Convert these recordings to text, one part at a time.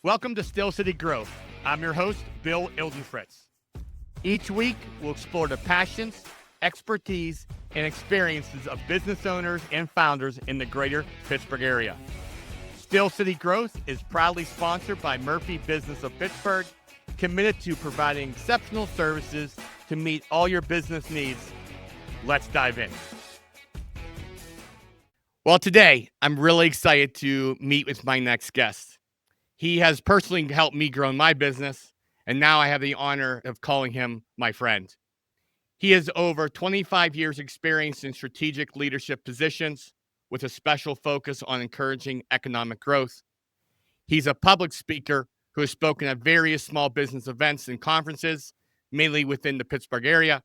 Welcome to Still City Growth. I'm your host, Bill Ildenfritz. Each week, we'll explore the passions, expertise, and experiences of business owners and founders in the greater Pittsburgh area. Still City Growth is proudly sponsored by Murphy Business of Pittsburgh, committed to providing exceptional services to meet all your business needs. Let's dive in. Well, today, I'm really excited to meet with my next guest. He has personally helped me grow my business, and now I have the honor of calling him my friend. He has over 25 years experience in strategic leadership positions with a special focus on encouraging economic growth. He's a public speaker who has spoken at various small business events and conferences, mainly within the Pittsburgh area.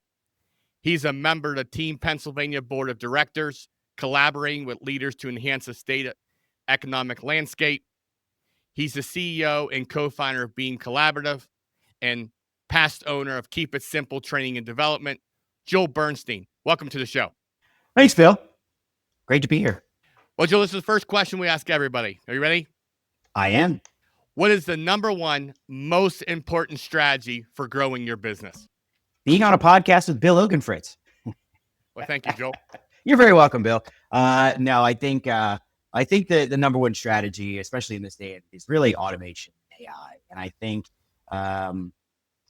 He's a member of the Team Pennsylvania Board of Directors, collaborating with leaders to enhance the state economic landscape. He's the CEO and co-founder of Beam Collaborative and past owner of Keep It Simple Training and Development. Joel Burstein, welcome to the show. Thanks, Bill. Great to be here. Well, Joel, this is the first question we ask everybody. Are you ready? I am. What is the number one most important strategy for growing your business? Being on a podcast with Bill Ildenfritz. Well, thank you, Joel. You're very welcome, Bill. No, I think the number one strategy, especially in this day, is really automation, AI, and I think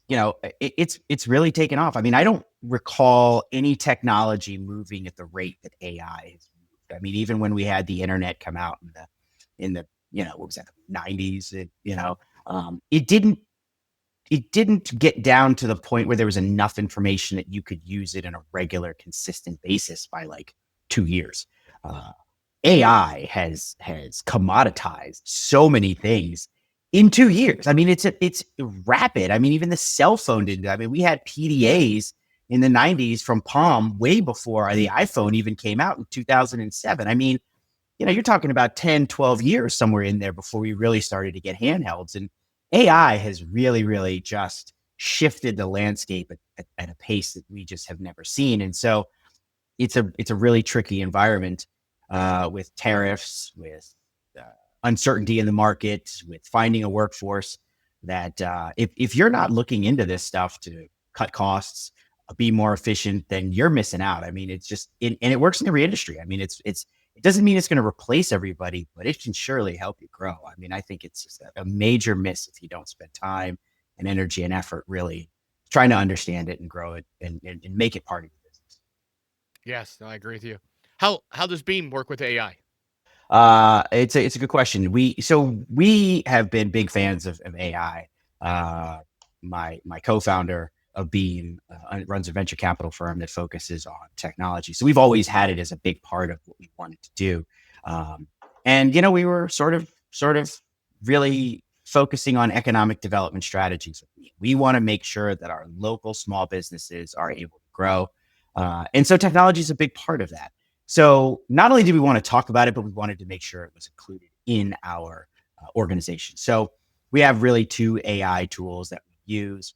it's really taken off. I mean, I don't recall any technology moving at the rate that AI has moved. I mean, even when we had the internet come out in the what was that, the 90s, it didn't get down to the point where there was enough information that you could use it in a regular, consistent basis by like 2 years. AI has commoditized so many things in 2 years. I mean, it's rapid. I mean, even the cell phone did that. I mean, we had PDAs in the 90s from Palm way before the iPhone even came out in 2007. I mean, you're talking about 10, 12 years somewhere in there before we really started to get handhelds. And AI has really, really just shifted the landscape at a pace that we just have never seen. And so it's a really tricky environment with tariffs, with uncertainty in the market, with finding a workforce that if you're not looking into this stuff to cut costs, be more efficient, then you're missing out. I mean, it's just, and it works in every industry. I mean, it doesn't mean it's going to replace everybody, but it can surely help you grow. I mean, I think it's just a major miss if you don't spend time and energy and effort really trying to understand it and grow it and make it part of your business. Yes, no, I agree with you. How does Beam work with AI? It's a good question. We have been big fans of AI. My co-founder of Beam runs a venture capital firm that focuses on technology. So we've always had it as a big part of what we wanted to do. And we were sort of really focusing on economic development strategies. We want to make sure that our local small businesses are able to grow. And so technology is a big part of that. So not only did we want to talk about it, but we wanted to make sure it was included in our organization. So we have really 2 AI tools that we use.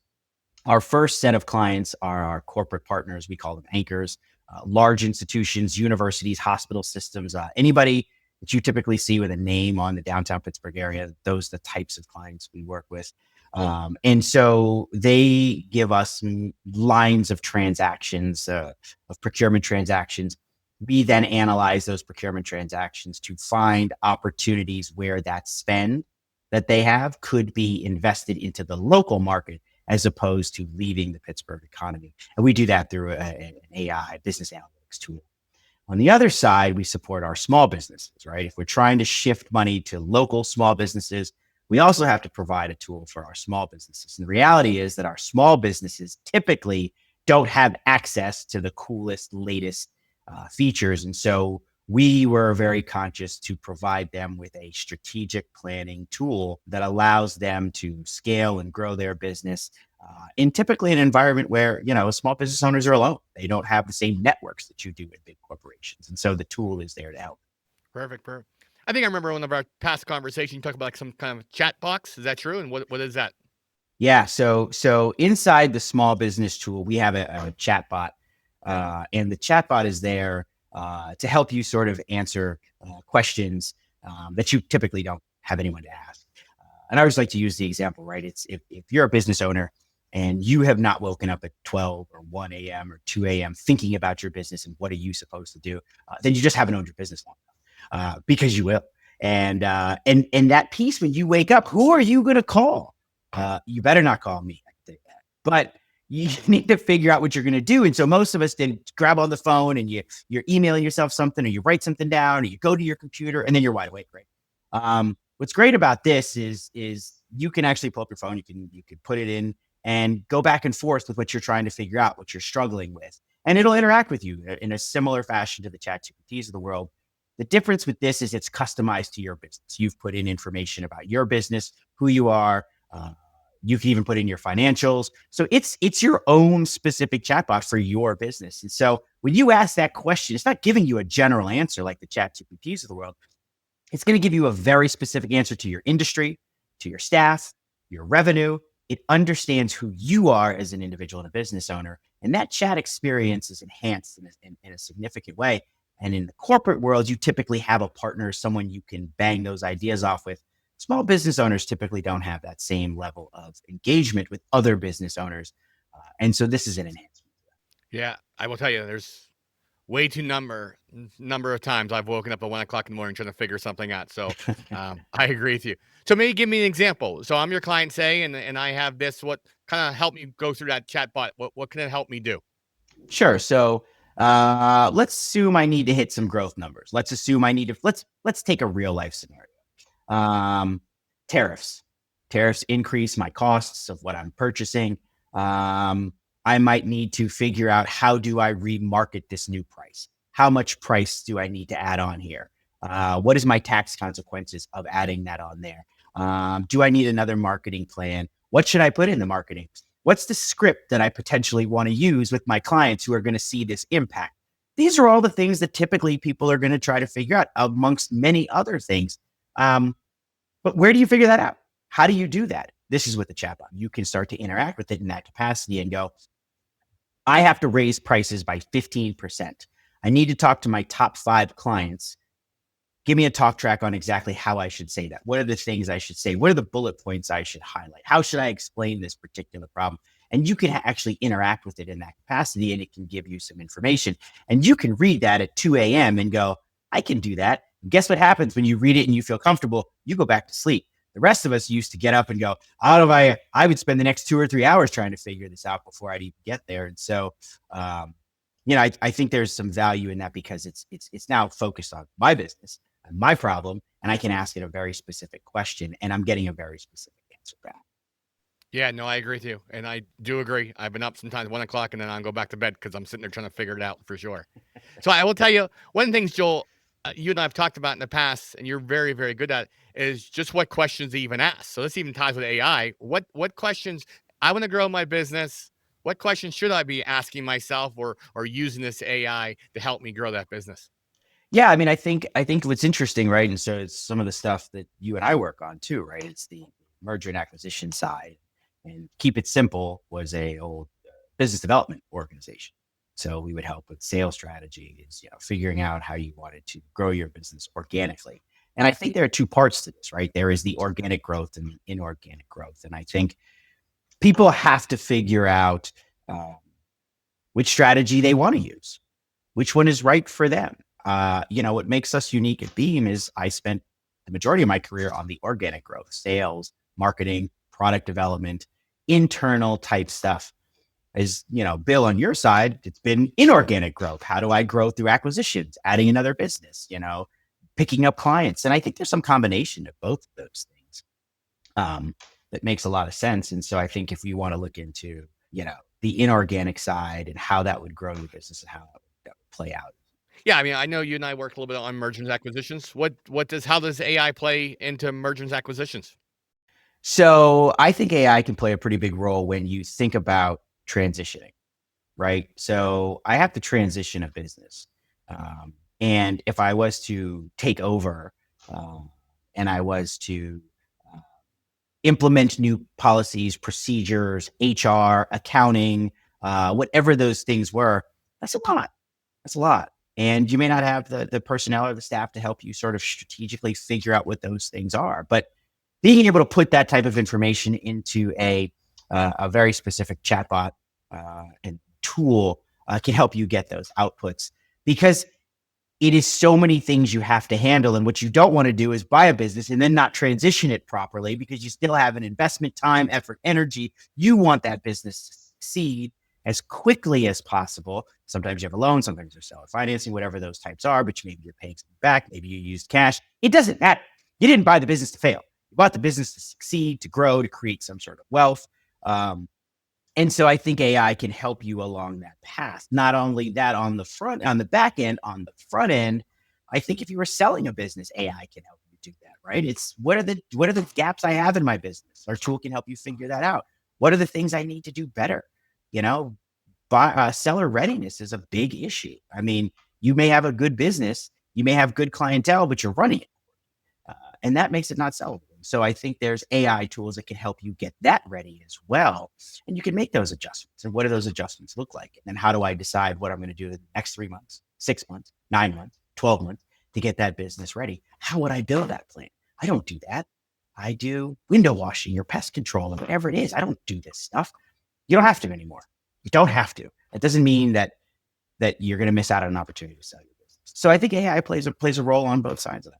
Our first set of clients are our corporate partners. We call them anchors, large institutions, universities, hospital systems, anybody that you typically see with a name on the downtown Pittsburgh area. Those are the types of clients we work with. And so they give us lines of transactions, of procurement transactions. We then analyze those procurement transactions to find opportunities where that spend that they have could be invested into the local market as opposed to leaving the Pittsburgh economy. And we do that through an AI business analytics tool. On the other side, we support our small businesses, right? If we're trying to shift money to local small businesses, we also have to provide a tool for our small businesses. And the reality is that our small businesses typically don't have access to the coolest, latest features. And so we were very conscious to provide them with a strategic planning tool that allows them to scale and grow their business in typically an environment where, small business owners are alone. They don't have the same networks that you do in big corporations. And so the tool is there to help. Perfect. I think I remember one of our past conversations, you talked about like some kind of chat box. Is that true? And what is that? Yeah. So inside the small business tool, we have a chat bot, and the chat bot is there to help you sort of answer questions that you typically don't have anyone to ask. and I always like to use the example, right? It's if you're a business owner and you have not woken up at 12 or 1 a.m. or 2 a.m. thinking about your business and what are you supposed to do, then you just haven't owned your business long enough, because you will. And that piece when you wake up, who are you going to call? You better not call me. I think that. But you need to figure out what you're going to do. And so most of us then grab on the phone and you're emailing yourself something, or you write something down, or you go to your computer, and then you're wide awake. Right. What's great about this is you can actually pull up your phone. You can put it in and go back and forth with what you're trying to figure out, what you're struggling with, and it'll interact with you in a similar fashion to the ChatGPTs of the world. The difference with this is it's customized to your business. You've put in information about your business, who you are. You can even put in your financials. So it's your own specific chatbot for your business. And so when you ask that question, it's not giving you a general answer like the ChatGPTs of the world. It's going to give you a very specific answer to your industry, to your staff, your revenue. It understands who you are as an individual and a business owner. And that chat experience is enhanced in a significant way. And in the corporate world, you typically have a partner, someone you can bang those ideas off with. Small business owners typically don't have that same level of engagement with other business owners. And so this is an enhancement. Yeah, I will tell you, there's way too number of times I've woken up at 1 o'clock in the morning trying to figure something out. So I agree with you. So maybe give me an example. So I'm your client, say, and I have this. What kind of help me go through that chat bot? What can it help me do? Sure. So let's assume I need to hit some growth numbers. Let's assume I need to let's take a real life scenario. Um, tariffs. Tariffs increase my costs of what I'm purchasing. I might need to figure out, how do I remarket this new price? How much price do I need to add on here? What is my tax consequences of adding that on there? Do I need another marketing plan? What should I put in the marketing? What's the script that I potentially want to use with my clients who are going to see this impact? These are all the things that typically people are going to try to figure out, amongst many other things. But where do you figure that out? How do you do that? This is with the chatbot. You can start to interact with it in that capacity and go, I have to raise prices by 15%. I need to talk to my top 5 clients. Give me a talk track on exactly how I should say that. What are the things I should say? What are the bullet points I should highlight? How should I explain this particular problem? And you can actually interact with it in that capacity, and it can give you some information. And you can read that at 2 a.m. and go, I can do that. And guess what happens when you read it and you feel comfortable? You go back to sleep. The rest of us used to get up and go, I would spend the next 2 or 3 hours trying to figure this out before I'd even get there. And so, I think there's some value in that, because it's now focused on my business, my problem, and I can ask it a very specific question, and I'm getting a very specific answer back. Yeah, no, I agree with you, and I do agree. I've been up sometimes 1 o'clock, and then I'll go back to bed because I'm sitting there trying to figure it out for sure. So I will tell you one of the things, Joel, you and I have talked about in the past, and you're very, very good at, is just what questions to even ask. So this even ties with AI. What questions I want to grow my business? What questions should I be asking myself, or using this AI to help me grow that business? Yeah, I mean, I think what's interesting, right? And so it's some of the stuff that you and I work on too, right? It's the merger and acquisition side. And Keep It Simple was a old business development organization. So we would help with sales strategies, figuring out how you wanted to grow your business organically. And I think there are two parts to this, right? There is the organic growth and the inorganic growth. And I think people have to figure out which strategy they want to use, which one is right for them. What makes us unique at Beam is I spent the majority of my career on the organic growth, sales, marketing, product development, internal type stuff. As Bill, on your side, it's been inorganic growth. How do I grow through acquisitions, adding another business, picking up clients? And I think there's some combination of both of those things that makes a lot of sense. And so I think if you want to look into, the inorganic side and how that would grow your business and how that would play out. Yeah, I mean, I know you and I worked a little bit on mergers and acquisitions. How does AI play into mergers and acquisitions? So I think AI can play a pretty big role when you think about transitioning, right? So I have to transition a business. And if I was to take over and I was to implement new policies, procedures, HR, accounting, whatever those things were, that's a lot. That's a lot. And you may not have the personnel or the staff to help you sort of strategically figure out what those things are. But being able to put that type of information into a very specific chatbot and tool can help you get those outputs, because it is so many things you have to handle. And what you don't want to do is buy a business and then not transition it properly, because you still have an investment, time, effort, energy. You want that business to succeed as quickly as possible. Sometimes you have a loan, sometimes you're seller financing, whatever those types are, but maybe you're paying something back, maybe you used cash. It doesn't matter. You didn't buy the business to fail. You bought the business to succeed, to grow, to create some sort of wealth. And so I think AI can help you along that path. Not only that on the back end, on the front end, I think if you were selling a business, AI can help you do that, right? It's what are the gaps I have in my business? Our tool can help you figure that out. What are the things I need to do better? You know, seller readiness is a big issue. I mean, you may have a good business, you may have good clientele, but you're running it. And that makes it not sellable. So I think there's AI tools that can help you get that ready as well. And you can make those adjustments. And what do those adjustments look like? And then how do I decide what I'm going to do in the next 3 months, 6 months, 9 months, 12 months to get that business ready? How would I build that plan? I don't do that. I do window washing or pest control or whatever it is. I don't do this stuff. You don't have to anymore. You don't have to. It doesn't mean that you're going to miss out on an opportunity to sell your business. So I think AI plays a role on both sides of that.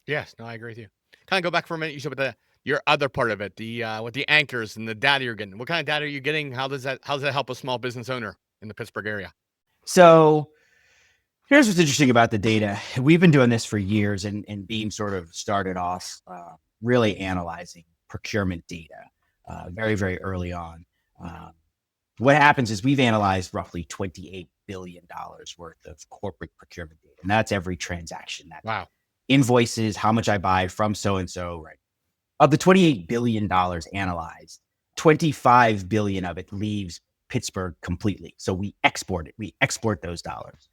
Yes, no, I agree with you. Kind of go back for a minute. You said with your other part of it, with the anchors and the data you're getting. What kind of data are you getting? How does that help a small business owner in the Pittsburgh area? So here's what's interesting about the data. We've been doing this for years, and Beam sort of started off really analyzing procurement data very, very early on. What happens is we've analyzed roughly $28 billion worth of corporate procurement data, and that's every transaction. That Wow. Invoices, how much I buy from so-and-so, right? Of the $28 billion analyzed, $25 billion of it leaves Pittsburgh completely. So we export it. We export those dollars.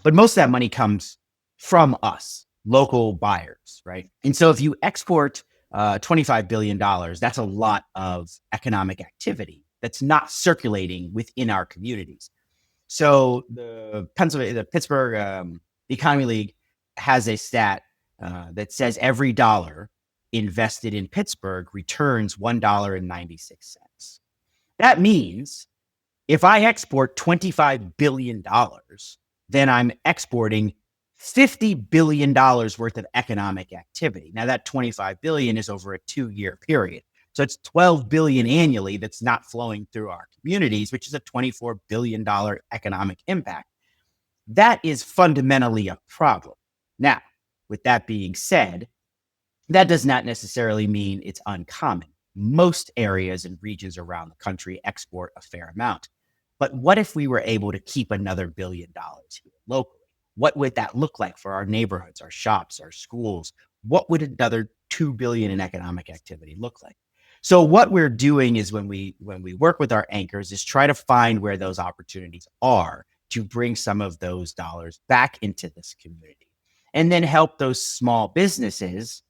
But most of that money comes from us, local buyers, right? And so if you export $25 billion, that's a lot of economic activity that's not circulating within our communities. So the Pittsburgh the Economy League has a stat that says every dollar invested in Pittsburgh returns $1.96. That means if I export $25 billion, then I'm exporting $50 billion worth of economic activity. Now that 25 billion is over a 2-year period. So it's 12 billion annually that's not flowing through our communities, which is a $24 billion economic impact. That is fundamentally a problem. Now, with that being said, that does not necessarily mean it's uncommon. Most areas and regions around the country export a fair amount. But what if we were able to keep another $1 billion here locally? What would that look like for our neighborhoods, our shops, our schools? What would another $2 billion in economic activity look like? So what we're doing is when we work with our anchors is try to find where those opportunities are to bring some of those dollars back into this community, and then help those small businesses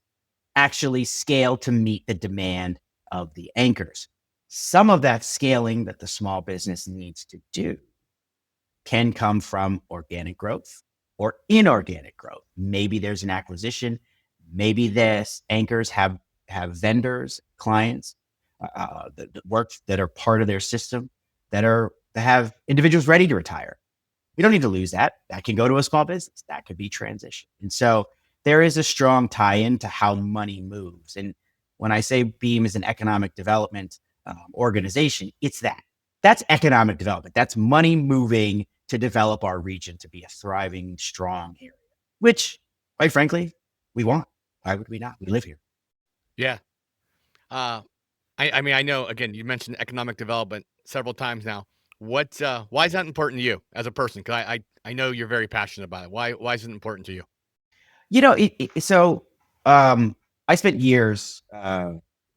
actually scale to meet the demand of the anchors. Some of that scaling that the small business needs to do can come from organic growth or inorganic growth. Maybe there's an acquisition. Maybe this anchors have vendors, clients that work, that are part of their system, that have individuals ready to retire. We don't need to lose that. That can go to a small business. That could be transition. And so there is a strong tie-in to how money moves. And when I say Beam is an economic development organization, it's that. That's economic development. That's money moving to develop our region to be a thriving, strong area, which, quite frankly, we want. Why would we not? We live here. Yeah. I mean, I know, again, you mentioned economic development several times now. Why is that important to you as a person? Because I know you're very passionate about it. Why is it important to you? I spent years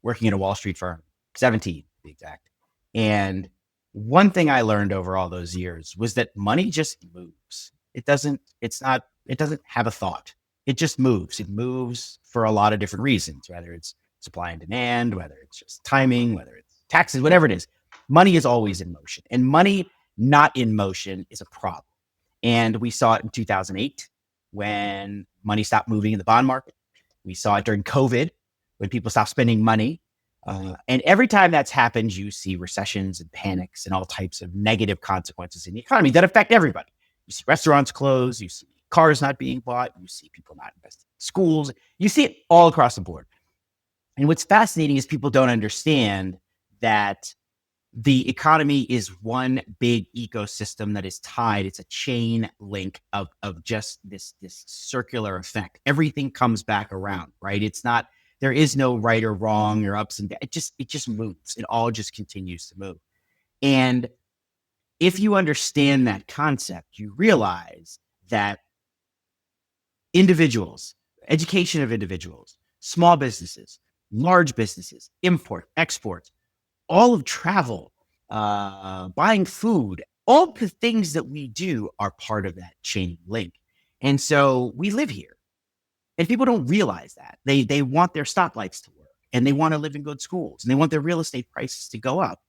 working at a Wall Street firm, 17 to be exact. And one thing I learned over all those years was that money just moves. It doesn't have a thought. It just moves. It moves for a lot of different reasons, whether it's supply and demand, whether it's just timing, whether it's taxes, whatever it is. Money is always in motion, and money not in motion is a problem. And we saw it in 2008 when money stopped moving in the bond market. We saw it during COVID when people stop spending money. And every time that's happened, you see recessions and panics and all types of negative consequences in the economy that affect everybody. You see restaurants close, you see cars not being bought, you see people not investing in schools, you see it all across the board. And what's fascinating is people don't understand that the economy is one big ecosystem that is tied. It's a chain link of just this circular effect. Everything comes back around, right? It's not, there is no right or wrong or ups and downs. It just moves. It all just continues to move. And if you understand that concept, you realize that individuals, education of individuals, small businesses, large businesses, import, export, all of travel, buying food, all the things that we do are part of that chain link. And so we live here. And people don't realize that. They want their stoplights to work, and they want to live in good schools, and they want their real estate prices to go up.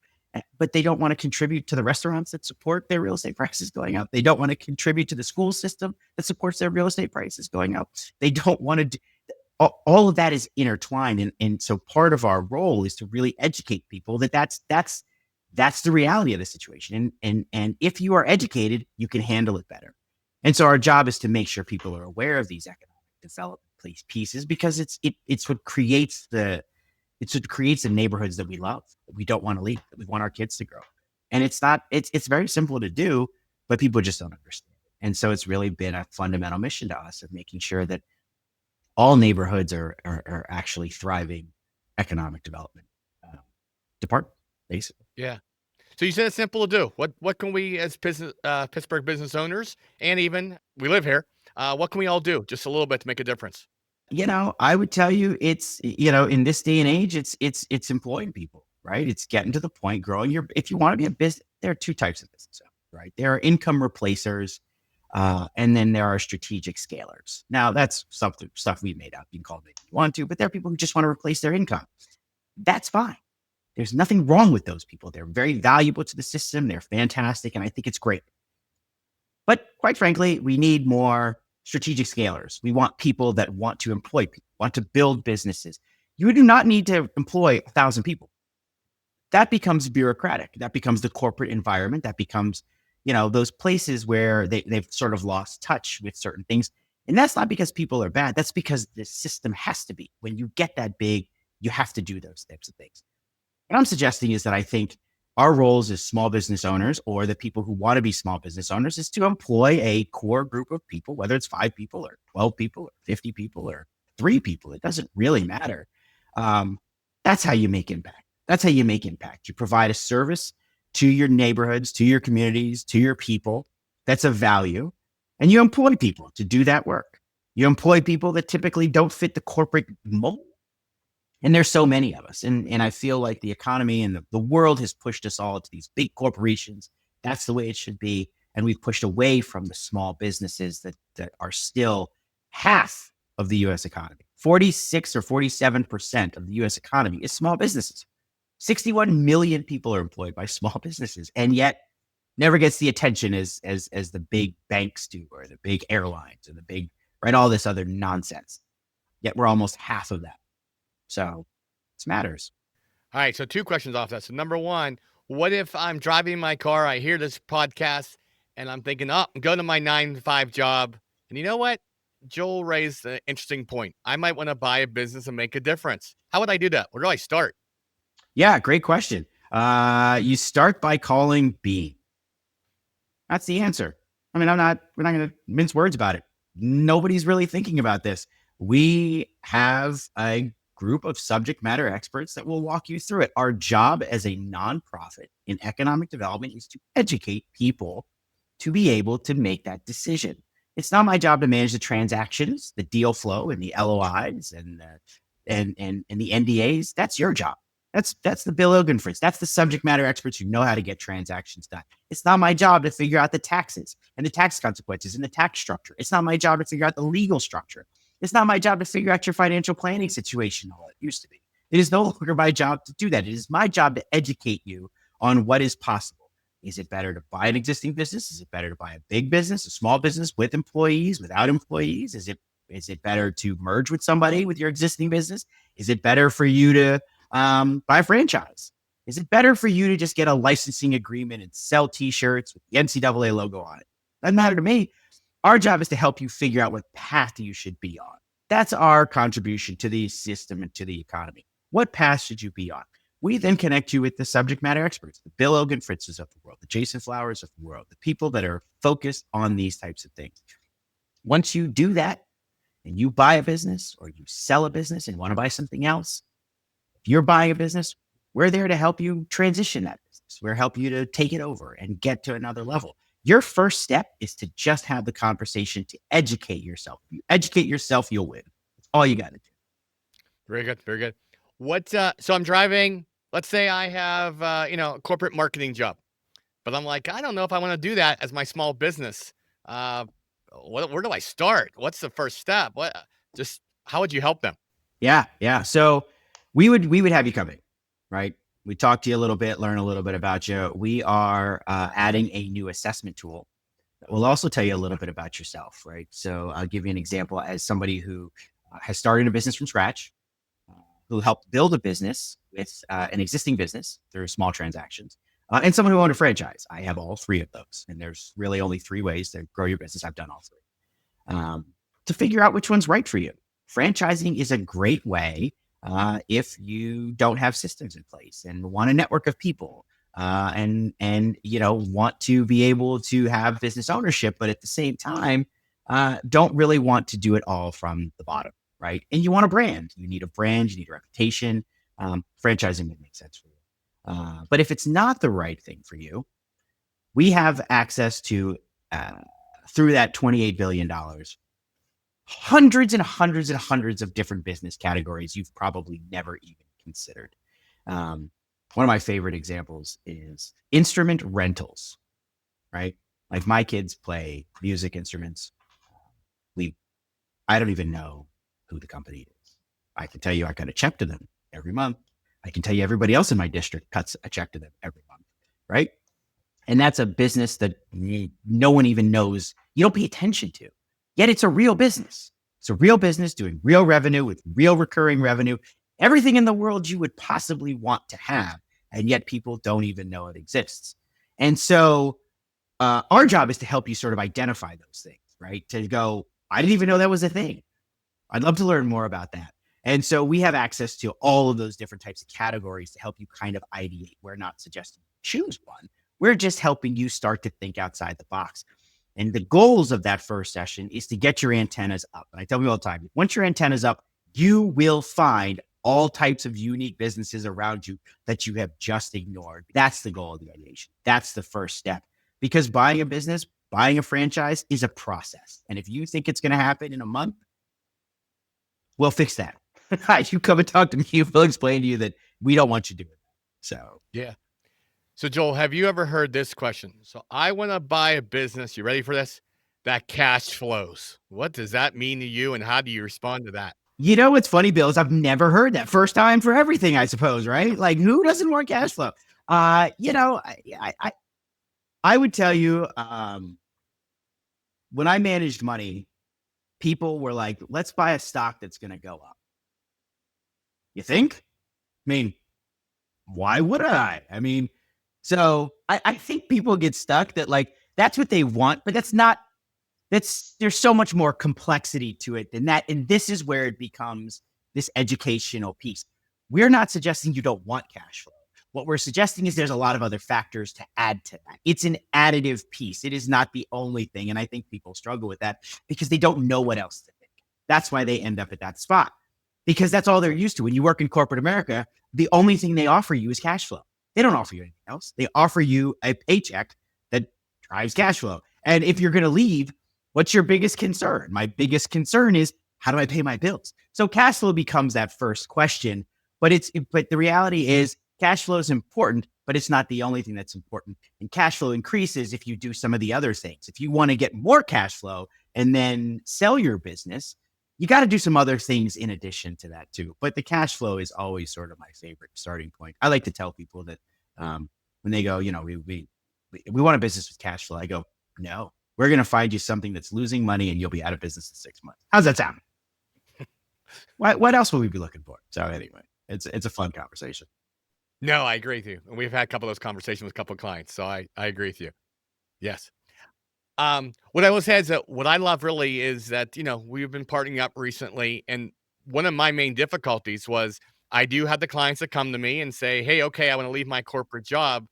But they don't want to contribute to the restaurants that support their real estate prices going up. They don't want to contribute to the school system that supports their real estate prices going up. They don't want to do, all of that is intertwined. And so part of our role is to really educate people that that's the reality of the situation. And if you are educated, you can handle it better. And so our job is to make sure people are aware of these economic development pieces, because it's what creates the neighborhoods that we love, that we don't want to leave, that we want our kids to grow. And it's very simple to do, but people just don't understand it. And so it's really been a fundamental mission to us of making sure that all neighborhoods are actually thriving economic development department, basically. Yeah. So you said it's simple to do. What can we as Pittsburgh business owners, and even we live here, what can we all do just a little bit to make a difference? I would tell you it's, in this day and age, it's employing people, right? It's getting to the point, if you want to be a business, there are two types of business owners, right? There are income replacers, and then there are strategic scalers. Now that's stuff we made up. You can call it what you want to, but there are people who just want to replace their income. That's fine. There's nothing wrong with those people. They're very valuable to the system. They're fantastic. And I think it's great. But quite frankly, we need more strategic scalers. We want people that want to employ people, want to build businesses. You do not need to employ 1,000 people. That becomes bureaucratic. That becomes the corporate environment. That becomes, those places where they've sort of lost touch with certain things. And that's not because people are bad. That's because the system has to be. When you get that big, you have to do those types of things. What I'm suggesting is that I think our roles as small business owners, or the people who want to be small business owners, is to employ a core group of people, whether it's 5 people or 12 people or 50 people or 3 people. It doesn't really matter. That's how you make impact. That's how you make impact. You provide a service to your neighborhoods, to your communities, to your people that's of value, and you employ people to do that work. You employ people that typically don't fit the corporate mold. And there's so many of us. And I feel like the economy and the world has pushed us all to these big corporations. That's the way it should be. And we've pushed away from the small businesses that are still half of the US economy. 46 or 47% of the US economy is small businesses. 61 million people are employed by small businesses, and yet never gets the attention as the big banks do, or the big airlines, or the big, right, all this other nonsense. Yet we're almost half of that. So this matters. All right. So 2 questions off that. So number 1, what if I'm driving my car, I hear this podcast, and I'm thinking, I'm going to my 9 to 5 job. And you know what? Joel raised an interesting point. I might want to buy a business and make a difference. How would I do that? Where do I start? Yeah, great question. You start by calling Beam. That's the answer. I mean, we're not going to mince words about it. Nobody's really thinking about this. We have a group of subject matter experts that will walk you through it. Our job as a nonprofit in economic development is to educate people to be able to make that decision. It's not my job to manage the transactions, the deal flow, and the LOIs and the NDAs. That's your job. That's the Bill Ogenfritz. That's the subject matter experts who know how to get transactions done. It's not my job to figure out the taxes and the tax consequences and the tax structure. It's not my job to figure out the legal structure. It's not my job to figure out your financial planning situation, all it used to be. It is no longer my job to do that. It is my job to educate you on what is possible. Is it better to buy an existing business? Is it better to buy a big business, a small business, with employees, without employees? Is it Is it better to merge with somebody with your existing business? Is it better for you to buy a franchise? Is it better for you to just get a licensing agreement and sell T-shirts with the NCAA logo on it? Doesn't matter to me. Our job is to help you figure out what path you should be on. That's our contribution to the system and to the economy. What path should you be on? We then connect you with the subject matter experts, the Bill Ogan Fritzes of the world, the Jason Flowers of the world, the people that are focused on these types of things. Once you do that and you buy a business or you sell a business and want to buy something else, if you're buying a business, we're there to help you transition that business. We're help you to take it over and get to another level. Your first step is to just have the conversation to educate yourself. If you educate yourself, you'll win. That's all you got to do. Very good. Very good. What, so I'm driving, let's say I have, a corporate marketing job, but I'm like, I don't know if I want to do that as my small business. Uh, where do I start? What's the first step? Just how would you help them? Yeah. So we would have you come in, right? We talk to you a little bit, learn a little bit about you. We are adding a new assessment tool that will also tell you a little bit about yourself, right? So I'll give you an example as somebody who has started a business from scratch, uh, who helped build a business with an existing business through small transactions, and someone who owned a franchise. I have all three of those, and there's really only three ways to grow your business. I've done all three. To figure out which one's right for you. Franchising is a great way if you don't have systems in place and want a network of people, and want to be able to have business ownership, but at the same time, don't really want to do it all from the bottom, right? And you want a brand. You need a brand. You need a reputation. Franchising would make sense for you. But if it's not the right thing for you, we have access to through that $28 billion, hundreds and hundreds and hundreds of different business categories you've probably never even considered. One of my favorite examples is instrument rentals, right? Like my kids play music instruments. We, I don't even know who the company is. I can tell you I cut a check to them every month. I can tell you everybody else in my district cuts a check to them every month, right? And that's a business that no one even knows. You don't pay attention to. Yet it's a real business. It's a real business doing real revenue with real recurring revenue, everything in the world you would possibly want to have. And yet people don't even know it exists. And so our job is to help you sort of identify those things, right? To go, I didn't even know that was a thing. I'd love to learn more about that. And so we have access to all of those different types of categories to help you kind of ideate. We're not suggesting you choose one. We're just helping you start to think outside the box. And the goals of that first session is to get your antennas up. And I tell you all the time, once your antennas up, you will find all types of unique businesses around you that you have just ignored. That's the goal of the ideation. That's the first step. Because buying a business, buying a franchise is a process. And if you think it's going to happen in a month, we'll fix that. You come and talk to me. We'll explain to you that we don't want you doing that. So, Yeah. So, Joel, have you ever heard this question? So, I want to buy a business. You ready for this? That cash flows. What does that mean to you, and how do you respond to that? what's funny, Bill, is I've never heard that. First time for everything, I suppose, right? Like, who doesn't want cash flow? I would tell you, when I managed money, people were like, let's buy a stock that's going to go up. You think? I mean, why would I? I mean, so I think people get stuck that like that's what they want, but there's so much more complexity to it than that. And this is where it becomes this educational piece. We're not suggesting you don't want cash flow. What we're suggesting is there's a lot of other factors to add to that. It's an additive piece. It is not the only thing. And I think people struggle with that because they don't know what else to think. That's why they end up at that spot, because that's all they're used to. When you work in corporate America, the only thing they offer you is cash flow. They don't offer you anything else. They offer you a paycheck that drives cash flow. And if you're going to leave, what's your biggest concern? My biggest concern is, how do I pay my bills? So cash flow becomes that first question. But the reality is cash flow is important, but it's not the only thing that's important. And cash flow increases if you do some of the other things. If you want to get more cash flow and then sell your business, you got to do some other things in addition to that too. But the cash flow is always sort of my favorite starting point. I like to tell people that when they go, we want a business with cash flow. I go, no, We're going to find you something that's losing money and you'll be out of business in 6 months. How's that sound? What else would we be looking for? So anyway, it's a fun conversation. No, I agree with you. And we've had a couple of those conversations with a couple of clients. So I agree with you. Yes. What I will say is that what I love really is that, we've been partnering up recently. And one of my main difficulties was I do have the clients that come to me and say, hey, okay, I want to leave my corporate job.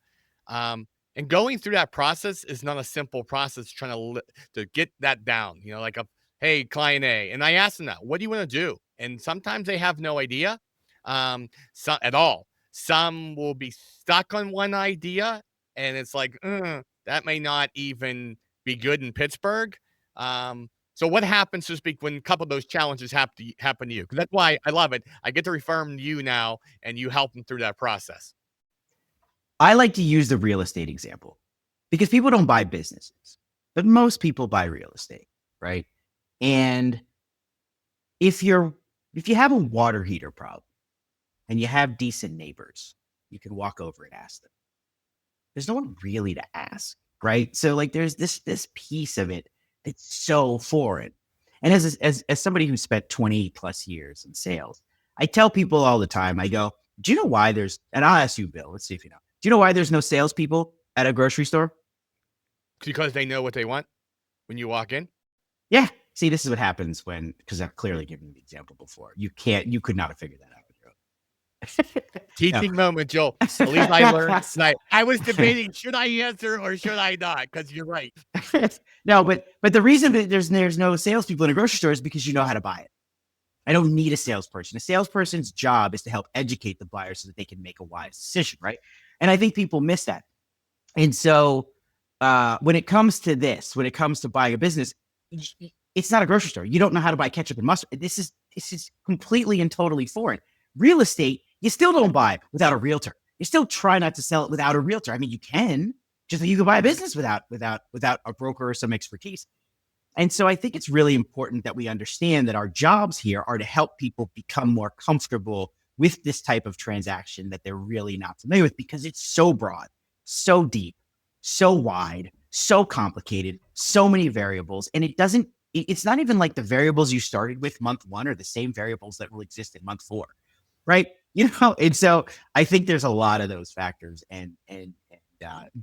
And going through that process is not a simple process trying to get that down, like hey, client A. And I ask them that, what do you want to do? And sometimes they have no idea at all. Some will be stuck on one idea and it's like, that may not even be good in Pittsburgh. So what happens, so to speak, when a couple of those challenges happen to you? Because that's why I love it. I get to refer them to you now, and you help them through that process. I like to use the real estate example because people don't buy businesses, but most people buy real estate, right? And if you have a water heater problem and you have decent neighbors, you can walk over and ask them. There's no one really to ask, right? So like there's this piece of it that's so foreign. And as somebody who spent 20 plus years in sales, I tell people all the time, I go, do you know why and I'll ask you, Bill, let's see if you know. Do you know why there's no salespeople at a grocery store? Because they know what they want when you walk in? Yeah. See, this is what happens because I've clearly given you the example before. You could not have figured that out. Teaching moment, Joel. At least I learned tonight. I was debating, should I answer or should I not? Because you're right. No, but the reason that there's no salespeople in a grocery store is because you know how to buy it. I don't need a salesperson. A salesperson's job is to help educate the buyer so that they can make a wise decision, right? And I think people miss that. And so when it comes to buying a business, it's not a grocery store. You don't know how to buy ketchup and mustard. This is completely and totally foreign. Real estate, you still don't buy without a realtor. You still try not to sell it without a realtor. I mean, you can, just like you can buy a business without a broker or some expertise. And so I think it's really important that we understand that our jobs here are to help people become more comfortable with this type of transaction that they're really not familiar with, because it's so broad, so deep, so wide, so complicated, so many variables. And it's not even like the variables you started with month 1 are the same variables that will exist in month 4. Right. And so I think there's a lot of those factors, and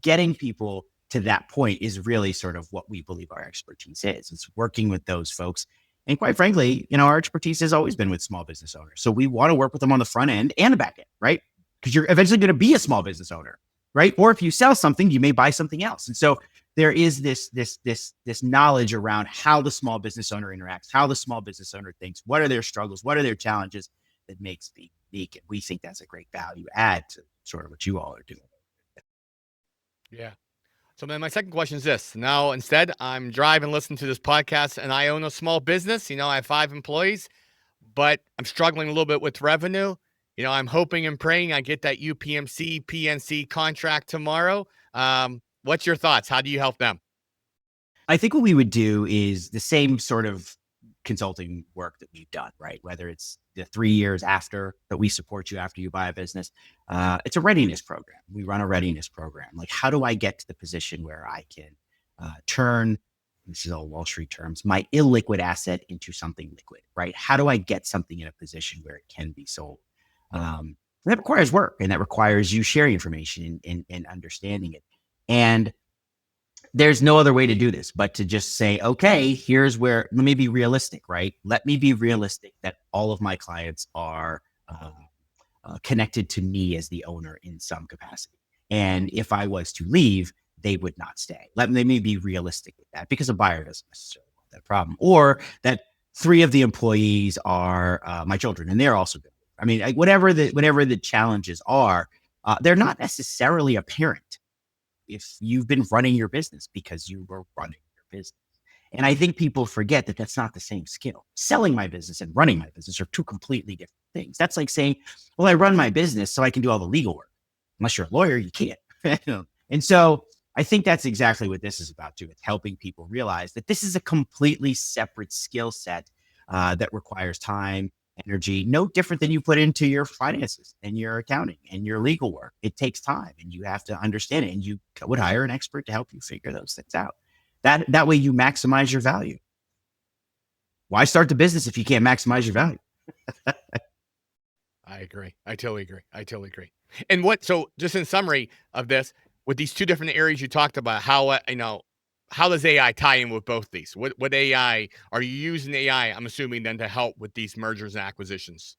getting people to that point is really sort of what we believe our expertise is. It's working with those folks. And quite frankly, our expertise has always been with small business owners. So we want to work with them on the front end and the back end, right? Because you're eventually going to be a small business owner, right? Or if you sell something, you may buy something else. And so there is this knowledge around how the small business owner interacts, how the small business owner thinks, what are their struggles, what are their challenges, that makes me unique. And we think that's a great value add to sort of what you all are doing. Yeah. So then my second question is this. Now, instead, I'm driving, listening to this podcast, and I own a small business. I have 5 employees, but I'm struggling a little bit with revenue. I'm hoping and praying I get that UPMC, PNC contract tomorrow. What's your thoughts? How do you help them? I think what we would do is the same sort of consulting work that we've done, right? Whether it's the 3 years after that we support you after you buy a business, it's a readiness program. We run a readiness program. Like, how do I get to the position where I can turn, this is all Wall Street terms, my illiquid asset into something liquid, right? How do I get something in a position where it can be sold? That requires work, and that requires you sharing information and understanding it. And there's no other way to do this but to just say, okay, here's where, let me be realistic, right? Let me be realistic that all of my clients are connected to me as the owner in some capacity. And if I was to leave, they would not stay. Let me be realistic with that, because a buyer doesn't necessarily want that problem. Or that 3 of the employees are my children, and they're also good. I mean, whatever the challenges are, they're not necessarily apparent if you've been running your business because you were running your business. And I think people forget that that's not the same skill. Selling my business and running my business are 2 completely different things. That's like saying, well, I run my business so I can do all the legal work. Unless you're a lawyer, you can't. And so I think that's exactly what this is about too. It's helping people realize that this is a completely separate skill set that requires time, energy, no different than you put into your finances and your accounting and your legal work. It takes time, and you have to understand it, and you would hire an expert to help you figure those things out. That way you maximize your value. Why start the business if you can't maximize your value? I agree. I totally agree. I totally agree. And what? So, just in summary of this, with these two different areas you talked about, how how does AI tie in with both these? What AI are you using AI? I'm assuming then to help with these mergers and acquisitions.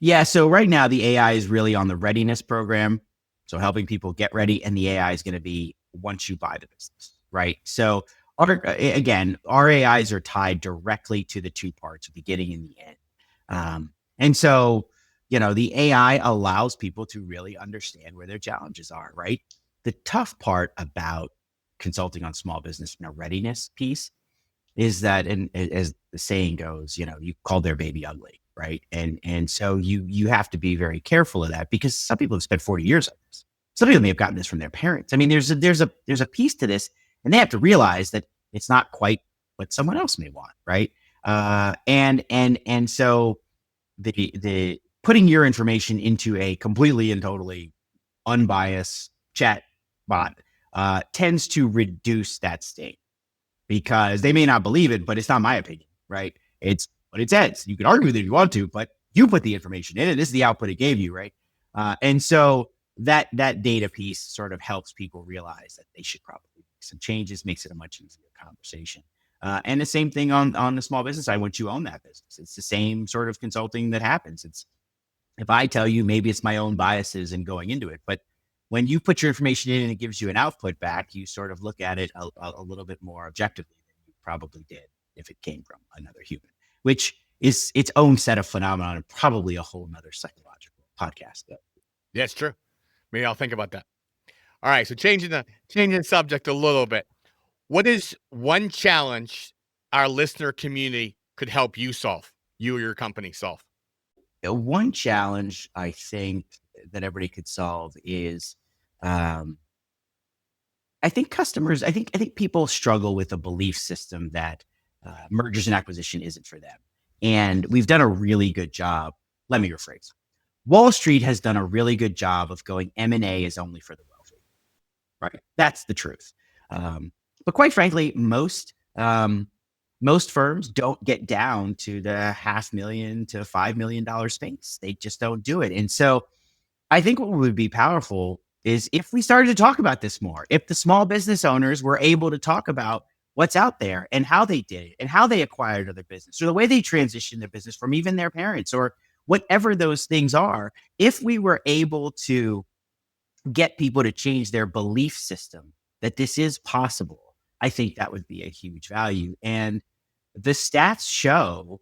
Yeah. So right now the AI is really on the readiness program. So helping people get ready, and the AI is going to be once you buy the business, right? So again, our AIs are tied directly to the two parts, the beginning and the end. And so, the AI allows people to really understand where their challenges are, right? The tough part about consulting on small business in a readiness piece is that, and as the saying goes, you call their baby ugly, right? And so you have to be very careful of that, because some people have spent 40 years on this. Some people may have gotten this from their parents. I mean, there's a piece to this, and they have to realize that it's not quite what someone else may want, right? And so the putting your information into a completely and totally unbiased chat bot tends to reduce that state, because they may not believe it, but it's not my opinion, right? It's what it says. You can argue with it if you want to, but you put the information in, and this is the output it gave you, right? And so that data piece sort of helps people realize that they should probably make some changes, makes it a much easier conversation. And the same thing on the small business side. Once you own that business, it's the same sort of consulting that happens. It's, if I tell you, maybe it's my own biases in going into it, but when you put your information in and it gives you an output back, you sort of look at it a little bit more objectively than you probably did if it came from another human, which is its own set of phenomenon, and probably a whole nother psychological podcast. Yeah, it's true. Maybe I'll think about that. All right. So changing the subject a little bit. What is one challenge our listener community could help you solve? You or your company solve? One challenge I think that everybody could solve is, um, I think people struggle with a belief system that mergers and acquisition isn't for them. And we've done a really good job. Let me rephrase. Wall Street has done a really good job of going, M&A is only for the wealthy, right? That's the truth. But quite frankly, most firms don't get down to the $500,000 to $5 million space. They just don't do it. And so I think what would be powerful is if we started to talk about this more, if the small business owners were able to talk about what's out there and how they did it and how they acquired other business, or the way they transitioned their business from even their parents, or whatever those things are. If we were able to get people to change their belief system that this is possible, I think that would be a huge value. And the stats show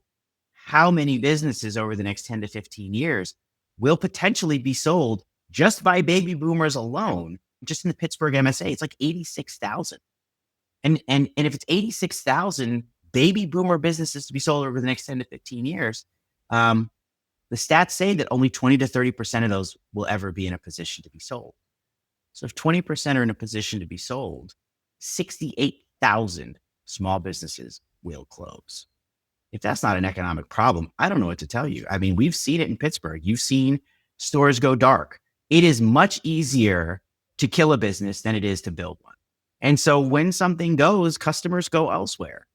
how many businesses over the next 10 to 15 years will potentially be sold just by baby boomers alone. Just in the Pittsburgh MSA, it's like 86,000. And if it's 86,000 baby boomer businesses to be sold over the next 10 to 15 years, the stats say that only 20 to 30% of those will ever be in a position to be sold. So if 20% are in a position to be sold, 68,000 small businesses will close. If that's not an economic problem, I don't know what to tell you. I mean, we've seen it in Pittsburgh. You've seen stores go dark. It is much easier to kill a business than it is to build one. And so when something goes, customers go elsewhere.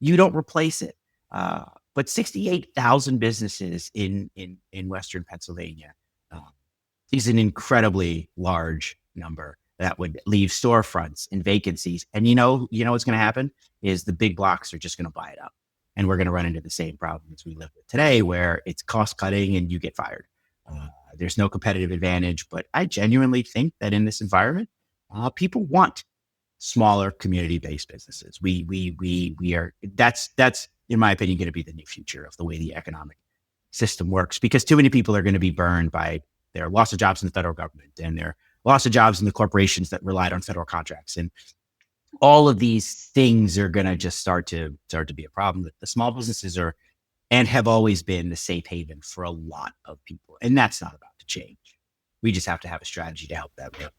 You don't replace it. But 68,000 businesses in Western Pennsylvania is an incredibly large number that would leave storefronts and vacancies. And what's going to happen is the big blocks are just going to buy it up. And we're going to run into the same problems we live with today, where it's cost cutting and you get fired. There's no competitive advantage. But I genuinely think that in this environment, people want smaller community-based businesses. We are, that's in my opinion, going to be the new future of the way the economic system works, because too many people are going to be burned by their loss of jobs in the federal government and their loss of jobs in the corporations that relied on federal contracts. And all of these things are going to just start to be a problem. The small businesses are and have always been the safe haven for a lot of people. And that's not about to change. We just have to have a strategy to help that work.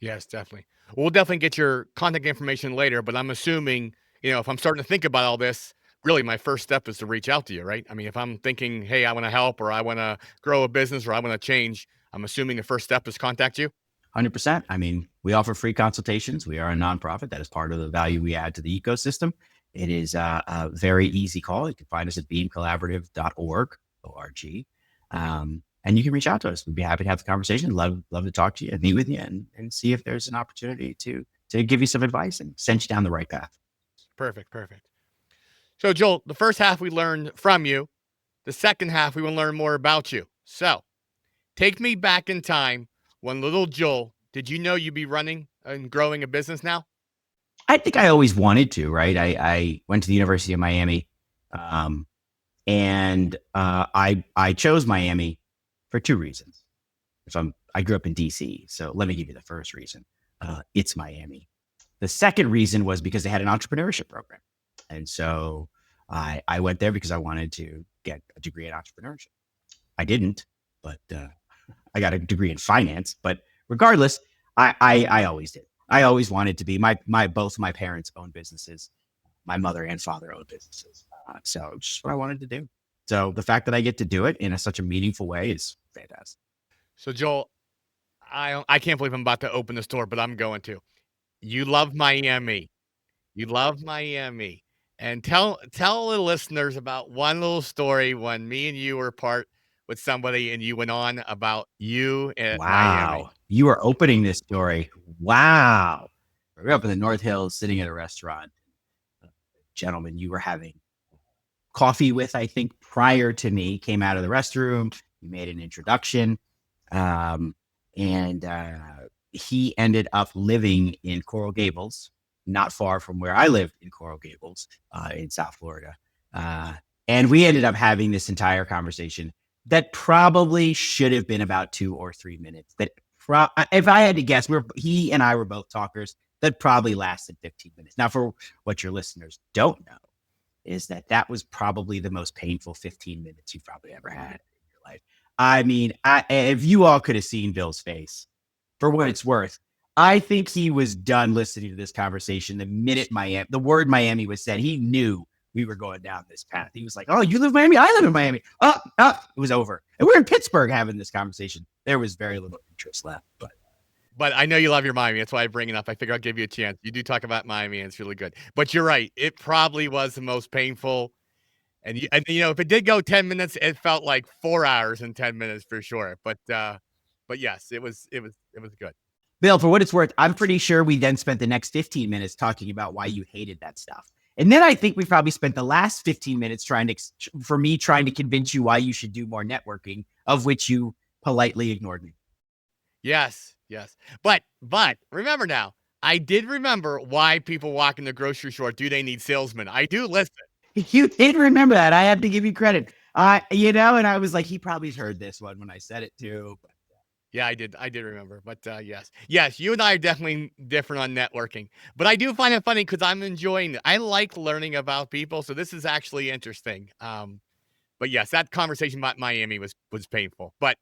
Yes, definitely. We'll definitely get your contact information later, but I'm assuming, if I'm starting to think about all this, really my first step is to reach out to you, right? I mean, if I'm thinking, hey, I want to help, or I want to grow a business, or I want to change, I'm assuming the first step is contact you. 100%. I mean, We offer free consultations. We are a nonprofit. That is part of the value we add to the ecosystem. It is a very easy call. You can find us at beamcollaborative.org, O-R-G. And you can reach out to us. We'd be happy to have the conversation. Love to talk to you and meet with you and see if there's an opportunity to give you some advice and send you down the right path. Perfect. So, Joel, the first half we learned from you. The second half, we want to learn more about you. So, take me back in time when little Joel, did you know you'd be running and growing a business now? I think I always wanted to, right? I went to the University of Miami, and I chose Miami for two reasons. I grew up in DC, so let me give you the first reason. It's Miami. The second reason was because they had an entrepreneurship program, and so I went there because I wanted to get a degree in entrepreneurship. I didn't, but I got a degree in finance. But regardless, I always did. I always wanted to be both my parents owned businesses. My mother and father owned businesses. So it's just what I wanted to do. So the fact that I get to do it in such a meaningful way is fantastic. So, Joel, I can't believe I'm about to open the store, but I'm going to. You love Miami. You love Miami. And tell the listeners about one little story when me and you were apart with somebody and you went on about you at Miami. Wow. You are opening this story. Wow. We were up in the North Hills sitting at a restaurant. Gentleman you were having coffee with, I think, prior to me, came out of the restroom. You made an introduction. And he ended up living in Coral Gables, not far from where I lived in Coral Gables, in South Florida. And we ended up having this entire conversation that probably should have been about 2 or 3 minutes. If I had to guess, he and I were both talkers. That probably lasted 15 minutes. Now, for what your listeners don't know, is that was probably the most painful 15 minutes you've probably ever had in your life. I mean, if you all could have seen Bill's face, for what it's worth, I think he was done listening to this conversation the minute the word Miami was said. He knew we were going down this path. He was like, "Oh, you live in Miami? I live in Miami." It was over. And we're in Pittsburgh having this conversation. There was very little interest left, but I know you love your Miami. That's why I bring it up. I figure I'll give you a chance. You do talk about Miami, and it's really good. But you're right. It probably was the most painful. And if it did go 10 minutes, it felt like 4 hours and 10 minutes for sure. But yes, it was good. Bill, for what it's worth, I'm pretty sure we then spent the next 15 minutes talking about why you hated that stuff. And then I think we probably spent the last 15 minutes trying to convince you why you should do more networking, of which you politely ignored me. Yes. But remember now, I did remember why people walk in the grocery store. Do they need salesmen? I do listen. You did remember that. I have to give you credit. And I was like, he probably heard this one when I said it too. But yeah, I did remember. But yes, you and I are definitely different on networking. But I do find it funny because I'm enjoying it. I like learning about people, so this is actually interesting. But yes, that conversation about Miami was painful. But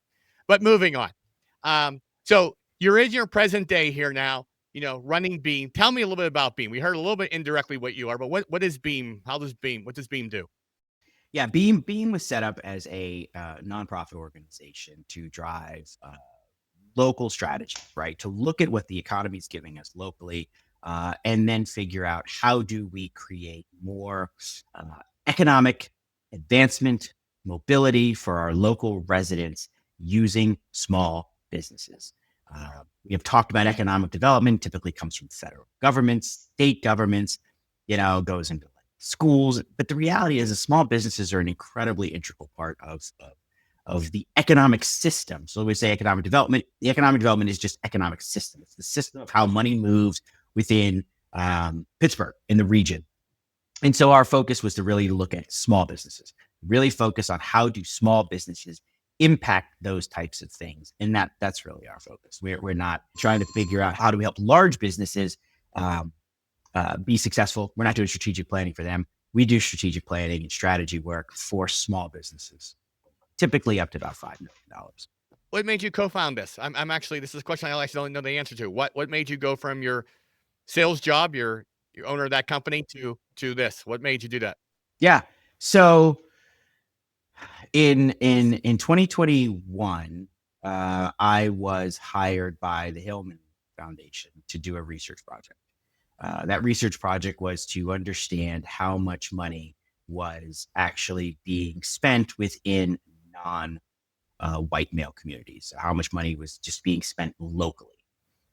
moving on. So you're in your present day here now. Running Beam. Tell me a little bit about Beam. We heard a little bit indirectly what you are, but what is Beam? What does Beam do? Yeah, Beam was set up as a nonprofit organization to drive local strategy, right? To look at what the economy is giving us locally, and then figure out how do we create more economic advancement, mobility for our local residents using small businesses. We have talked about economic development, typically comes from federal governments, state governments, goes into schools. But the reality is that small businesses are an incredibly integral part of the economic system. So we say economic development. The economic development is just economic system. It's the system of how money moves within Pittsburgh in the region. And so our focus was to really look at small businesses, really focus on how do small businesses impact those types of things. And that's really our focus. We're not trying to figure out how do we help large businesses be successful. We're not doing strategic planning for them. We do strategic planning and strategy work for small businesses, typically up to about $5 million. What made you co-found this? I'm actually, this is a question I actually don't know the answer to. What made you go from your sales job, your owner of that company, to this? What made you do that? Yeah. So in 2021, I was hired by the Hillman Foundation to do a research project. That research project was to understand how much money was actually being spent within non white male communities. So how much money was just being spent locally,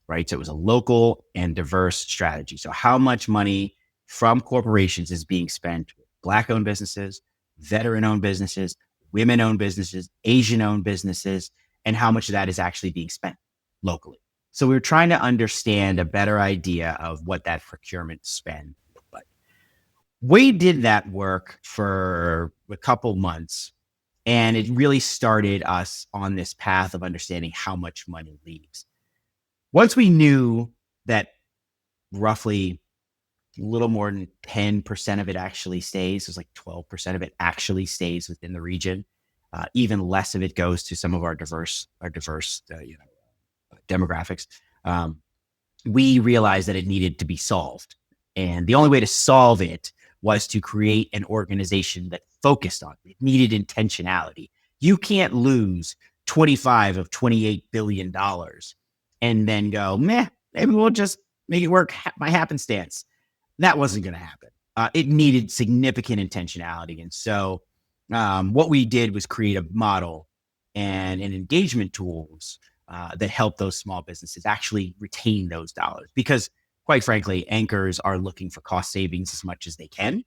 right? So it was a local and diverse strategy. So how much money from corporations is being spent with Black owned businesses, veteran owned businesses, women owned businesses, Asian owned businesses, and how much of that is actually being spent locally. So we were trying to understand a better idea of what that procurement spend looked like. We did that work for a couple months, and it really started us on this path of understanding how much money leaves. Once we knew that roughly a little more than 10% of it actually stays, so it's like 12% of it actually stays within the region. Even less of it goes to some of our diverse demographics. We realized that it needed to be solved. And the only way to solve it was to create an organization that focused on it. It needed intentionality. You can't lose 25 of $28 billion and then go, meh, maybe we'll just make it work by happenstance. That wasn't going to happen. It needed significant intentionality. And so what we did was create a model and an engagement tools that help those small businesses actually retain those dollars. Because quite frankly, anchors are looking for cost savings as much as they can,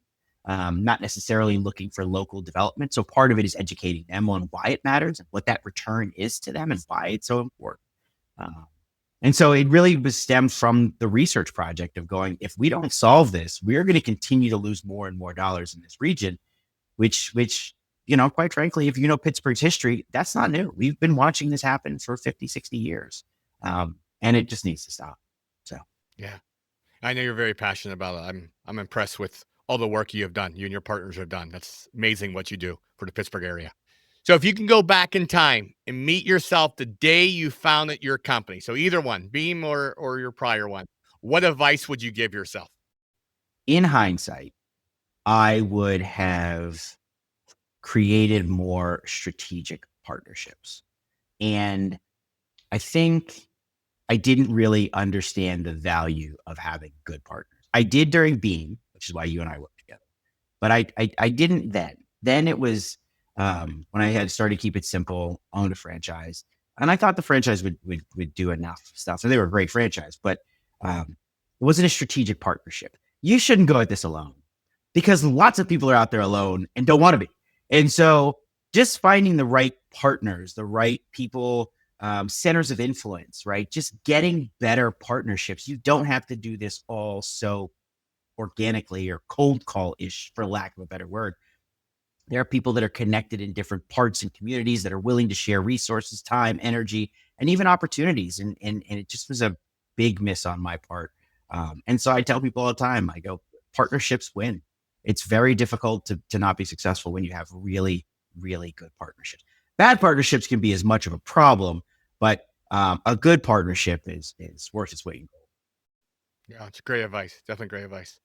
not necessarily looking for local development. So part of it is educating them on why it matters and what that return is to them and why it's so important. And so it really was stemmed from the research project of going, if we don't solve this, we're going to continue to lose more and more dollars in this region, which, quite frankly, if you know Pittsburgh's history, that's not new. We've been watching this happen for 50, 60 years. And it just needs to stop. So, yeah, I know you're very passionate about it. I'm impressed with all the work you have done. You and your partners have done. That's amazing what you do for the Pittsburgh area. So if you can go back in time and meet yourself the day you founded your company, so either one, Beam or your prior one, what advice would you give yourself? in hindsight, I would have created more strategic partnerships. And I think I didn't really understand the value of having good partners. I did during Beam, which is why you and I worked together, but I didn't then. Then it was when I had started Keep It Simple, owned a franchise, and I thought the franchise would do enough stuff. So they were a great franchise, but it wasn't a strategic partnership. You shouldn't go at this alone because lots of people are out there alone and don't want to be. And so just finding the right partners, the right people, centers of influence, right? Just getting better partnerships. You don't have to do this all so organically or cold call-ish, for lack of a better word. There are people that are connected in different parts and communities that are willing to share resources, time, energy, and even opportunities. And it just was a big miss on my part. And so I tell people all the time, I go, partnerships win. It's very difficult to not be successful when you have really, really good partnerships. Bad partnerships can be as much of a problem, but a good partnership is worth its weight in gold. Yeah, it's great advice. Definitely great advice.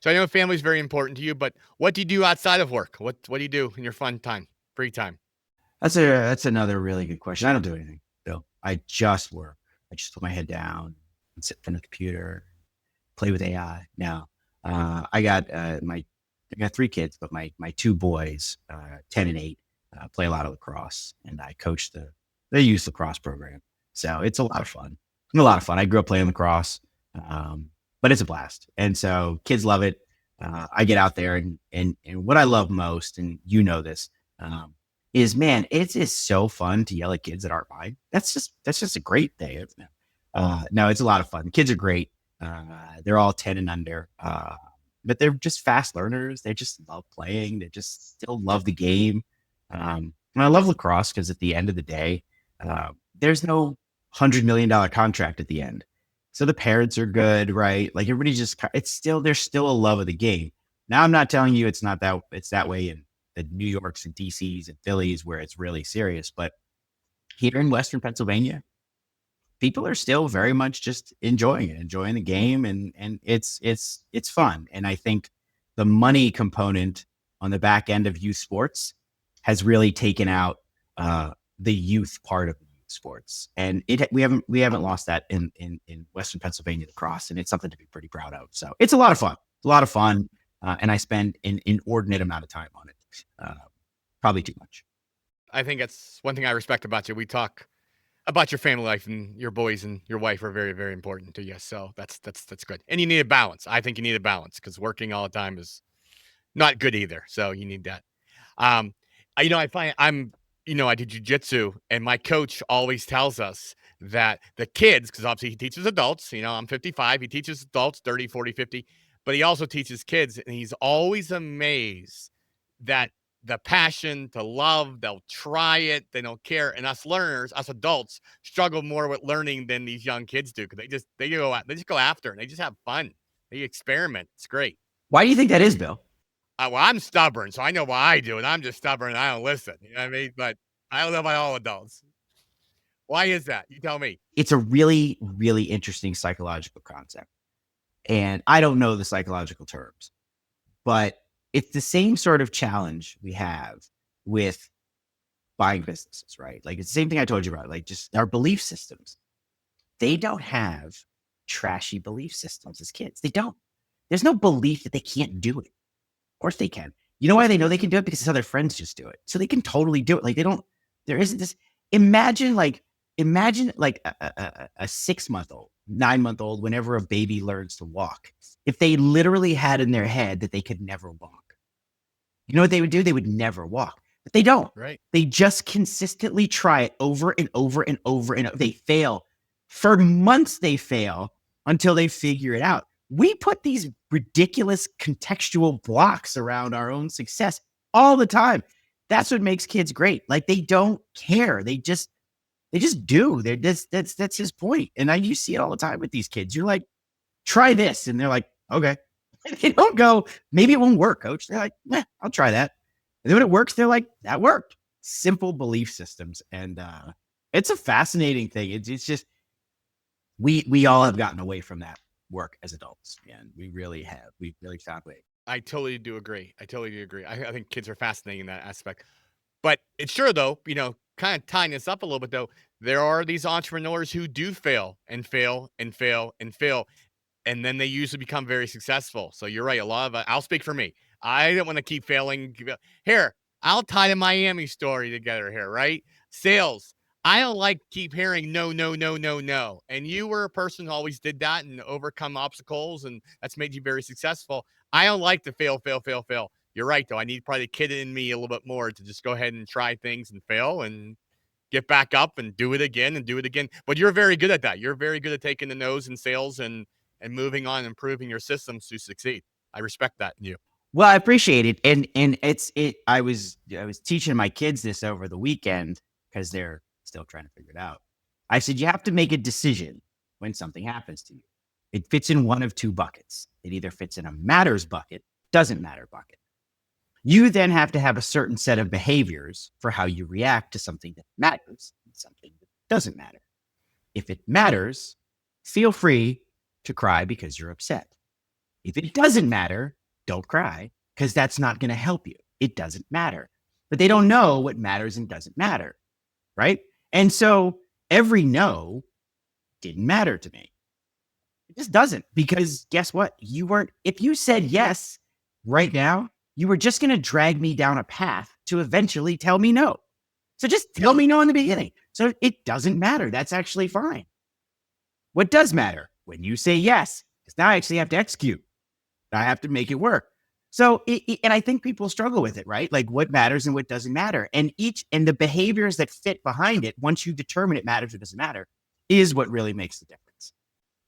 So I know family is very important to you, but what do you do outside of work? What do you do in your fun time, free time? That's another really good question. I don't do anything, Bill. I just work. I just put my head down and sit in the computer, play with AI. Now, I got I got three kids, but my two boys, 10 and 8, play a lot of lacrosse, and I coach the youth lacrosse program. So it's a lot of fun. A lot of fun. I grew up playing lacrosse, but it's a blast, and so kids love it. I get out there, and what I love most, and you know this, is man, it is so fun to yell at kids that aren't mine. That's just a great day. No, it's a lot of fun. Kids are great. They're all 10 and under. But they're just fast learners. They just love playing. They just still love the game. And I love lacrosse because at the end of the day, there's no $100 million contract at the end. So the parents are good, right? Like everybody there's still a love of the game. Now I'm not telling you it's that way in the New Yorks and DCs and Phillies where it's really serious, but here in Western Pennsylvania, people are still very much just enjoying the game, and it's fun. And I think the money component on the back end of youth sports has really taken out the youth part of youth sports, and we haven't lost that in Western Pennsylvania lacrosse, and it's something to be pretty proud of. So it's a lot of fun, and I spend an inordinate amount of time on it, probably too much. I think that's one thing I respect about you. We talk about your family life, and your boys and your wife are very, very important to you. So that's good. And you need a balance. I think you need a balance because working all the time is not good either. So you need that. Um, I find I do jujitsu, and my coach always tells us that the kids, because obviously he teaches adults, I'm 55, he teaches adults 30, 40, 50, but he also teaches kids, and he's always amazed that the passion to love, they'll try it, they don't care. And us learners, us adults, struggle more with learning than these young kids do because they just go after it. And they just have fun. They experiment. It's great. Why do you think that is, Bill? Well, I'm stubborn, so I know why I do it. I'm just stubborn and I don't listen. You know what I mean? But I don't know about all adults. Why is that? You tell me. It's a really, really interesting psychological concept. And I don't know the psychological terms, but it's the same sort of challenge we have with buying businesses, right? Like it's the same thing I told you about, like just our belief systems. They don't have trashy belief systems as kids. They don't. There's no belief that they can't do it. Of course they can. You know why they know they can do it? Because it's how their friends just do it. So they can totally do it. Like there isn't this. Imagine like a 6-month-old, 9-month-old, whenever a baby learns to walk, if they literally had in their head that they could never walk, you know what they would do? They would never walk, but they don't. Right. They just consistently try it over and over and over and over. They fail for months. They fail until they figure it out. We put these ridiculous contextual blocks around our own success all the time. That's what makes kids great. Like they don't care. They just do. That's his point. And you see it all the time with these kids. You're like, try this. And they're like, okay. They don't go, maybe it won't work, coach. They're like, I'll try that. And then when it works, they're like, that worked. Simple belief systems. And it's a fascinating thing. It's just, we all have gotten away from that work as adults. And we really have. We've really found ways. I totally do agree. I think kids are fascinating in that aspect. But it's sure, though, kind of tying this up a little bit, though, there are these entrepreneurs who do fail and fail and fail and fail. And then they usually become very successful. So you're right. A lot of I'll speak for me. I don't want to keep failing. Here, I'll tie the Miami story together here, right? Sales. I don't like keep hearing no, no, no, no, no. And you were a person who always did that and overcome obstacles, and that's made you very successful. I don't like to fail, fail, fail, fail. You're right, though. I need probably the kid in me a little bit more to just go ahead and try things and fail and get back up and do it again and do it again. But you're very good at that. You're very good at taking the no's in sales and moving on, improving your systems to succeed. I respect that in you. Well, I appreciate it. And I was teaching my kids this over the weekend because they're still trying to figure it out. I said, you have to make a decision when something happens to you. It fits in one of two buckets. It either fits in a matters bucket, doesn't matter bucket. You then have to have a certain set of behaviors for how you react to something that matters and something that doesn't matter. If it matters, feel free to cry because you're upset. If it doesn't matter, don't cry because that's not going to help you. It doesn't matter. But they don't know what matters and doesn't matter, right? And so every no didn't matter to me. It just doesn't, because guess what? If you said yes right now, you were just going to drag me down a path to eventually tell me no. So just tell me no in the beginning. So it doesn't matter. That's actually fine. What does matter? When you say yes, because now I actually have to execute. I have to make it work. So, and I think people struggle with it, right? Like what matters and what doesn't matter. And the behaviors that fit behind it, once you determine it matters or doesn't matter, is what really makes the difference.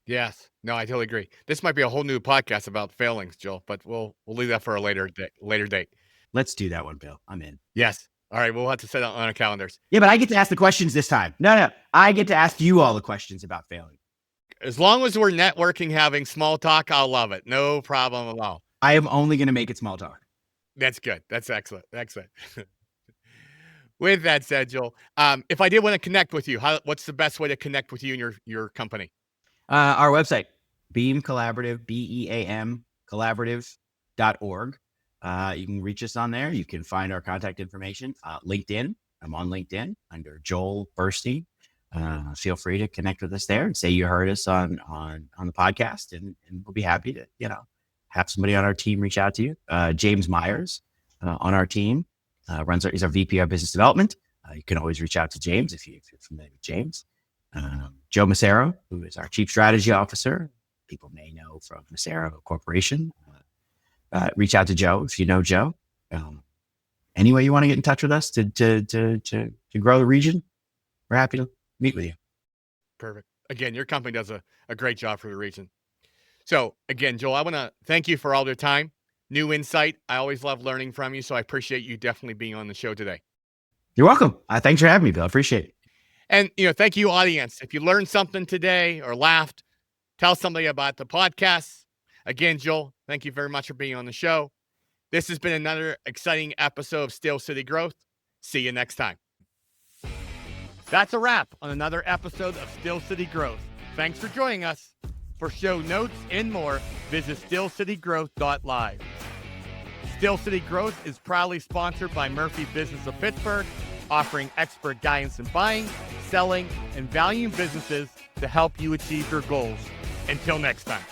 Yes. No, I totally agree. This might be a whole new podcast about failings, Joel, but we'll leave that for a later date. Let's do that one, Bill. I'm in. Yes. All right. We'll have to set it on our calendars. Yeah, but I get to ask the questions this time. No. I get to ask you all the questions about failing. As long as we're networking, having small talk, I'll love it. No problem at all. I am only going to make it small talk. That's good. That's excellent. Excellent. With that said, Joel, if I did want to connect with you, what's the best way to connect with you and your company? Our website, Beam Collaborative, BEAM collaborative.org. You can reach us on there. You can find our contact information. LinkedIn. I'm on LinkedIn under Joel Burstein. feel free to connect with us there and say you heard us on the podcast, and we'll be happy to have somebody on our team reach out to you. James Myers on our team is our VP of Business Development. You can always reach out to James if you're familiar with James. Joe Macero, who is our Chief Strategy Officer. People may know from Macero Corporation. Reach out to Joe if you know Joe. Any way you want to get in touch with us to grow the region, we're happy to meet with you. Perfect. Again, your company does a great job for the region. So again, Joel, I want to thank you for all your time, new insight. I always love learning from you, so I appreciate you definitely being on the show today. You're welcome. Thanks for having me, Bill. I appreciate it. And thank you, audience. If you learned something today or laughed, tell somebody about the podcast. Again, Joel, thank you very much for being on the show. This has been another exciting episode of Steel City Growth. See you next time. That's a wrap on another episode of Steel City Growth. Thanks for joining us. For show notes and more, visit steelcitygrowth.live. Steel City Growth is proudly sponsored by Murphy Business of Pittsburgh, offering expert guidance in buying, selling, and valuing businesses to help you achieve your goals. Until next time.